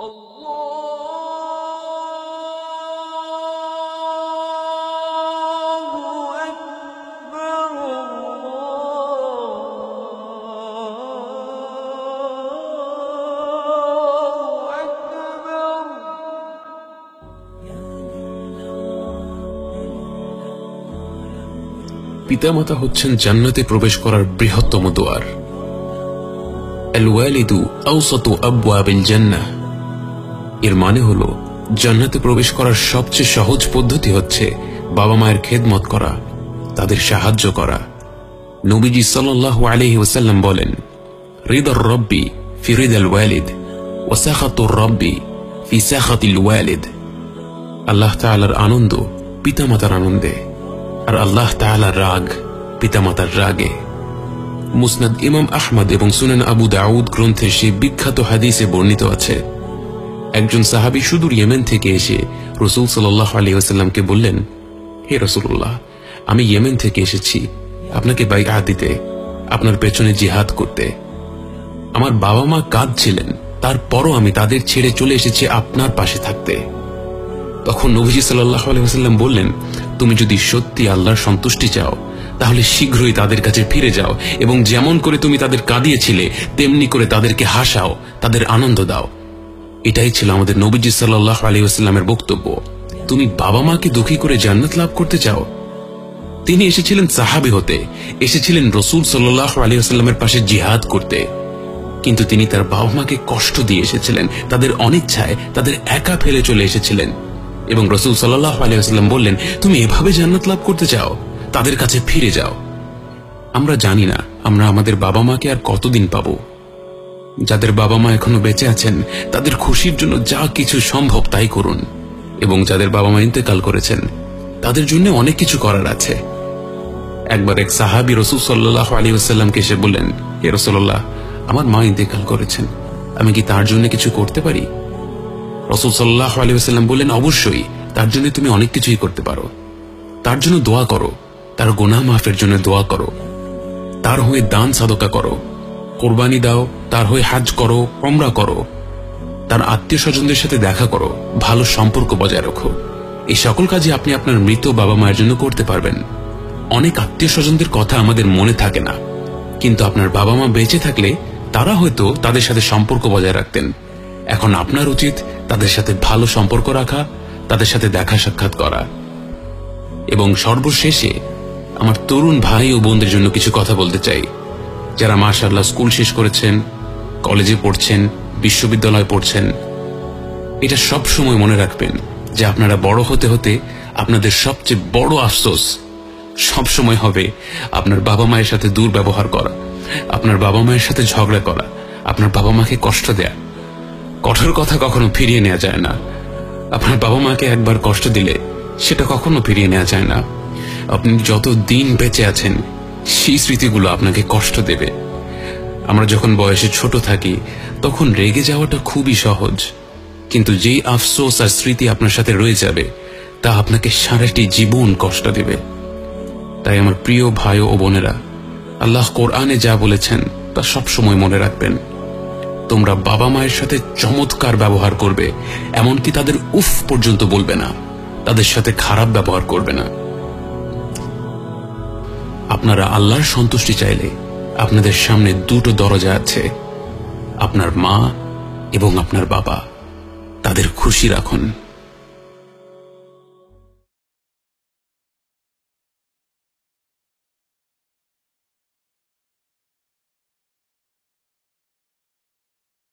পিতামাতা হচ্ছেন জান্নাতে প্রবেশ করার বৃহত্তম দুয়ার। আল ওয়ালিদু আওসাতু আবওয়াবিল জান্নাহ, এর মানে হলো জান্নাতে প্রবেশ করার সবচেয়ে সহজ পদ্ধতি হচ্ছে বাবা মায়ের খেদমত করা, তাদের সাহায্য করা। নবীজি সাল্লাল্লাহু আলাইহি ওয়াসাল্লাম বলেন, রিদার রব্বি ফি রিদাল ওয়ালিদ ওয়া সাখাতুর রব্বি ফি সাখাতিল ওয়ালিদ। আল্লাহ তাআলার আনন্দ পিতামাতার আনন্দে, আর আল্লাহ তাআলার রাগ পিতামাতার রাগে। মুসনাদ ইমাম আহমদ এবং সুনান আবু দাউদ গ্রন্থে সে বিখ্যাত হাদিসে বর্ণিত আছে, একজন সাহাবী সুদূর ইয়েমেন থেকে এসে রাসূল সাল্লাল্লাহু আলাইহি ওয়াসাল্লামকে বললেন, হে রাসূলুল্লাহ, আমি ইয়েমেন থেকে এসেছি আপনাকে বাইআত দিতে, আপনার পেছনে জিহাদ করতে। আমার বাবা মা কাঁদছিলেন, তারপরও আমি তাদের ছেড়ে চলে এসেছি আপনার পাশে থাকতে। তখন নবীজি সাল্লাল্লাহু আলাইহি ওয়াসাল্লাম বললেন, তুমি যদি সত্যি আল্লাহর সন্তুষ্টি চাও তাহলে শীঘ্রই তাদের কাছে ফিরে যাও এবং যেমন করে তুমি তাদের কাঁদিয়েছিলে তেমনি করে তাদেরকে হাসাও, তাদের আনন্দ দাও। এটাই ছিল আমাদের নবীজি সাল্লাল্লাহু আলাইহি ওয়াসাল্লামের বক্তব্য। তুমি বাবা মাকে দুঃখী করে জান্নাত লাভ করতে চাও? তিনি এসেছিলেন সাহাবী হতে, এসেছিলেন রাসূল সাল্লাল্লাহু আলাইহি ওয়াসাল্লামের পাশে জিহাদ করতে, কিন্তু তিনি তার বাবা মাকে কষ্ট দিয়ে এসেছিলেন, তাদের অনিচ্ছায় তাদের একা ফেলে চলে এসেছিলেন। এবং রাসূল সাল্লাল্লাহু আলাইহি ওয়াসাল্লাম বললেন, তুমি এভাবে জান্নাত লাভ করতে চাও, তাদের কাছে ফিরে যাও। আমরা জানি না আমরা আমাদের বাবা মাকে আর কতদিন পাবো। যাদের বাবা মা এখনো বেঁচে আছেন তাদের খুশির জন্য যা কিছু সম্ভব তাই করুন, এবং যাদের বাবা মা ইন্তেকাল করেছেন তাদের জন্য অনেক কিছু করার আছে। একবার এক সাহাবী রাসূল সাল্লাল্লাহু আলাইহি ওয়াসাল্লামকে এসে বললেন, হে রাসূলুল্লাহ, আমার মা ইন্তেকাল করেছেন, আমি কি তার জন্য কিছু করতে পারি? রাসূল সাল্লাল্লাহু আলাইহি ওয়াসাল্লাম বললেন, অবশ্যই, তার জন্য তুমি অনেক কিছুই করতে পারো। তার জন্য দোয়া করো, তার গুনাহ মাফের জন্য দোয়া করো, তার হয়ে দান সাদকা করো, কোরবানি দাও, তার হয়ে হজ করো, উমরা করো, তার আত্মীয় স্বজনদের সাথে দেখা করো, ভালো সম্পর্ক বজায় রাখো। এই সকল কাজই আপনি আপনার মৃত বাবা মায়ের জন্য করতে পারবেন। অনেক আত্মীয় স্বজনদের কথা আমাদের মনে থাকে না, কিন্তু আপনার বাবা মা বেঁচে থাকলে তারা হয়তো তাদের সাথে সম্পর্ক বজায় রাখতেন। এখন আপনার উচিত তাদের সাথে ভালো সম্পর্ক রাখা, তাদের সাথে দেখা সাক্ষাৎ করা। এবং সর্বশেষে আমার তরুণ ভাই ও বোনদের জন্য কিছু কথা বলতে চাই, যারা মাশাআল্লাহ স্কুল শেষ করেছেন, কলেজে পড়ছেন, বিশ্ববিদ্যালয়ে পড়ছেন। এটা সব সময় মনে রাখবেন যে আপনারা বড় হতে হতে আপনাদের সবচেয়ে বড় আফসোস সব সময় হবে আপনার বাবা মায়ের সাথে দুর্ব্যবহার করা, আপনার বাবা মায়ের সাথে ঝগড়া করা, আপনার বাবা মাকে কষ্ট দেয়া। কঠোর কথা কখনো ফিরিয়ে নেওয়া যায় না। আপনার বাবা মাকে একবার কষ্ট দিলে সেটা কখনো ফিরিয়ে নেওয়া যায় না। আপনি যত দিন বেঁচে আছেন সেই স্মৃতিগুলো আপনাকে কষ্ট দেবে। আমরা যখন বয়সে ছোট থাকি তখন রেগে যাওয়াটা খুবই সহজ, কিন্তু যেই আফসোস আর স্মৃতি আপনার সাথে রয়ে যাবে তা আপনাকে সারাটি জীবন কষ্ট দেবে। তাই আমার প্রিয় ভাই ও বোনেরা, আল্লাহ কোরআনে যা বলেছেন তা সব সময় মনে রাখবেন। তোমরা বাবা মায়ের সাথে চমৎকার ব্যবহার করবে, এমনকি তাদের উফ পর্যন্ত বলবে না, তাদের সাথে খারাপ ব্যবহার করবে না। আপনারা আল্লাহর সন্তুষ্টি চাইলে আপনাদের সামনে দুটো দরজা আছে, আপনার মা এবং আপনার বাবা। তাদের খুশি রাখুন।